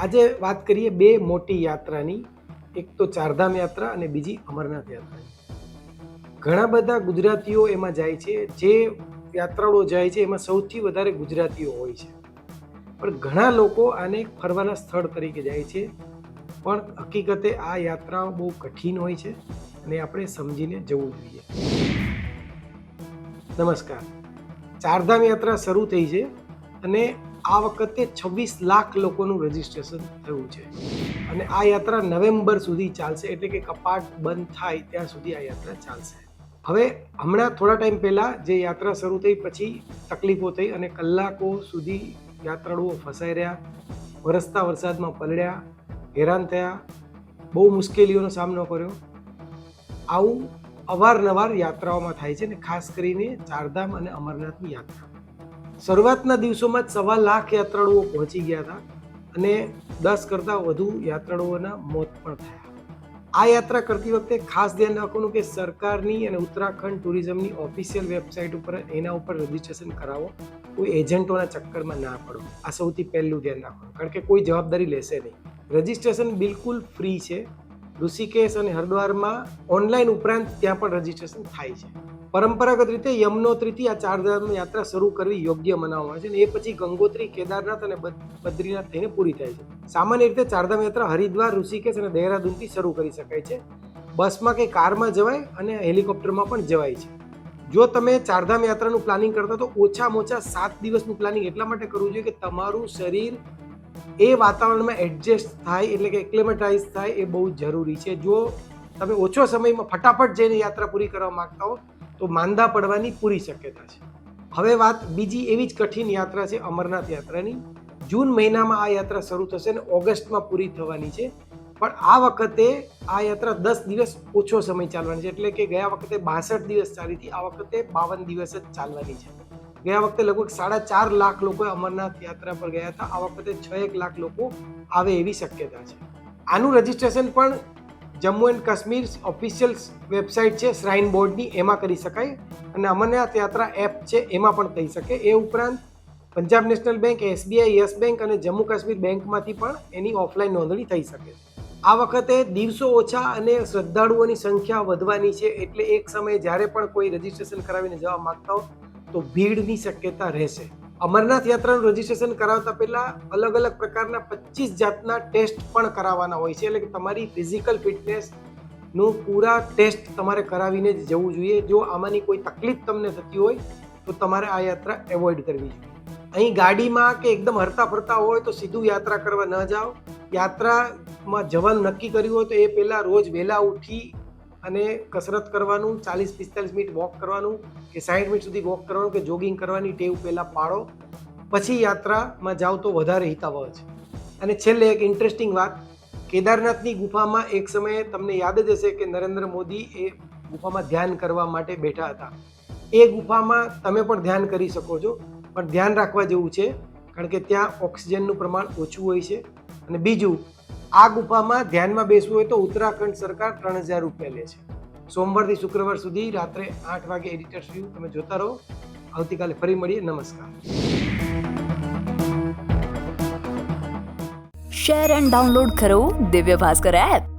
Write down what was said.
આજે વાત કરીએ બે મોટી યાત્રાની, એક તો ચારધામ યાત્રા અને બીજી અમરનાથ યાત્રાની. ઘણા બધા ગુજરાતીઓ એમાં જાય છે. જે યાત્રાળુઓ જાય છે એમાં સૌથી વધારે ગુજરાતીઓ હોય છે, પણ ઘણા લોકો આને ફરવાના સ્થળ તરીકે જાય છે. પણ હકીકતે આ યાત્રાઓ બહુ કઠિન હોય છે અને આપણે સમજીને જવું જોઈએ. નમસ્કાર. ચારધામ યાત્રા શરૂ થઈ છે અને આ વખતે 26 લાખ લોકોનું રજીસ્ટ્રેશન થયું છે અને આ યાત્રા નવેમ્બર સુધી ચાલશે, એટલે કે કપાટ બંધ થાય ત્યાં સુધી આ યાત્રા ચાલશે. હવે હમણાં થોડા ટાઈમ પહેલાં જે યાત્રા શરૂ થઈ પછી તકલીફો થઈ અને કલાકો સુધી યાત્રાળુઓ ફસાઈ રહ્યા, વરસતા વરસાદમાં પલળ્યા, હેરાન થયા, બહુ મુશ્કેલીઓનો સામનો કર્યો. આવું અવારનવાર યાત્રાઓમાં થાય છે ને ખાસ કરીને ચારધામ અને અમરનાથની યાત્રા. શરૂઆતના દિવસોમાં જ 1.25 લાખ યાત્રાળુઓ પહોંચી ગયા હતા અને 10 કરતાં વધુ યાત્રાળુઓના મોત પણ થયા. આ યાત્રા કરતી વખતે ખાસ ધ્યાન રાખવાનું કે સરકારની અને ઉત્તરાખંડ ટુરિઝમની ઓફિશિયલ વેબસાઇટ ઉપર એના ઉપર રજીસ્ટ્રેશન કરાવો. કોઈ એજન્ટોના ચક્કરમાં ના પડો. આ સૌથી પહેલું ધ્યાન રાખવાનું, કારણ કે કોઈ જવાબદારી લેશે નહીં. રજીસ્ટ્રેશન બિલકુલ ફ્રી છે. ઋષિકેશ અને હરિદ્વારમાં ઓનલાઈન ઉપરાંત ત્યાં પણ રજીસ્ટ્રેશન થાય છે. પરંપરાગત રીતે યમનોત્રીથી આ ચારધામ યાત્રા શરૂ કરવી યોગ્ય મનાવવામાં આવે છે અને એ પછી ગંગોત્રી, કેદારનાથ અને બદ્રીનાથ થઈને પૂરી થાય છે. સામાન્ય રીતે ચારધામ યાત્રા હરિદ્વાર, ઋષિકેશ અને દહેરાદૂનથી શરૂ કરી શકાય છે. બસમાં કે કારમાં જવાય અને હેલિકોપ્ટરમાં પણ જવાય છે. જો તમે ચારધામ યાત્રાનું પ્લાનિંગ કરતા તો ઓછામાં ઓછા 7 દિવસનું પ્લાનિંગ એટલા માટે કરવું જોઈએ કે તમારું શરીર એ વાતાવરણમાં એડજસ્ટ થાય, એટલે કે એક્લેમેટાઇઝ થાય, એ બહુ જરૂરી છે. જો તમે ઓછો સમયમાં ફટાફટ જઈને યાત્રા પૂરી કરવા માંગતા હો તો માંદા પડવાની પૂરી શક્યતા છે. હવે વાત બીજી એવી જ કઠિન યાત્રા છે અમરનાથ યાત્રાની. જૂન મહિનામાં આ યાત્રા શરૂ થશે અને ઓગસ્ટમાં પૂરી થવાની છે. પણ આ વખતે આ યાત્રા 10 દિવસ ઓછો સમય ચાલવાની છે, એટલે કે ગયા વખતે 62 દિવસ ચાલી હતી, આ વખતે 52 દિવસ જ ચાલવાની છે. ગયા વખતે લગભગ 4.5 લાખ લોકો અમરનાથ યાત્રા પર ગયા હતા. આ વખતે 6-1 લાખ લોકો આવે એવી શક્યતા છે. આનું રજીસ્ટ્રેશન પણ Jammu and Kashmir official website છે શ્રાઇન બોર્ડની, એમાં કરી શકાય અને અમરનાથ યાત્રા એપ છે એમાં પણ થઈ શકે. એ ઉપરાંત Punjab national bank, SBI, yes bank અને જમ્મુ કાશ્મીર બેંકમાંથી પણ એની ઓફલાઈન નોંધણી થઈ શકે. આ વખતે દિવસો ઓછા અને શ્રદ્ધાળુઓની સંખ્યા વધવાની છે, એટલે એક સમયે જ્યારે પણ કોઈ રજીસ્ટ્રેશન કરાવીને જવા માંગતા હો તો ભીડની શક્યતા રહેશે. અમરનાથ યાત્રાનું રજીસ્ટ્રેશન કરાવતા પહેલા અલગ અલગ પ્રકારના 25 જાતના ટેસ્ટ પણ કરાવવાના હોય છે, એટલે કે તમારી ફિઝિકલ ફિટનેસનું પૂરા ટેસ્ટ તમારે કરાવીને જ જવું જોઈએ. જો આમાંની કોઈ તકલીફ તમને થતી હોય તો તમારે આ યાત્રા એવોઇડ કરવી જોઈએ. અહીં ગાડીમાં કે એકદમ હરતા ફરતા હોય તો સીધું યાત્રા કરવા ન જાઓ. યાત્રામાં જવાનું નક્કી કર્યું હોય તો એ પહેલાં રોજ વહેલા ઉઠી અને કસરત કરવાનું, 40-45 મિનિટ વોક કરવાનું કે 60 મિનિટ સુધી વોક કરવાનું કે જોગિંગ કરવાની ટેવ પહેલાં પાડો. પછી યાત્રામાં જાઓ તો વધારે હિતાવહ છે. અને છેલ્લે એક ઇન્ટરેસ્ટિંગ વાત, કેદારનાથની ગુફામાં એક સમયે તમને યાદ જ હશે કે નરેન્દ્ર મોદી એ ગુફામાં ધ્યાન કરવા માટે બેઠા હતા. એ ગુફામાં તમે પણ ધ્યાન કરી શકો છો, પણ ધ્યાન રાખવા જેવું છે કારણ કે ત્યાં ઓક્સિજનનું પ્રમાણ ઓછું હોય છે. અને બીજું, આ ગુફામાં ધ્યાનમાં બેસવું હોય તો ઉત્તરાખંડ સરકાર 3000 રૂપિયા લે છે. સોમવારથી શુક્રવાર સુધી રાત્રે 8 વાગે એડિટર્સ વ્યૂ તમે જોતા રહો. આવતીકાલે ફરી મળીએ. નમસ્કાર. શેર એન્ડ ડાઉનલોડ કરો દિવ્ય ભાસ્કર એપ.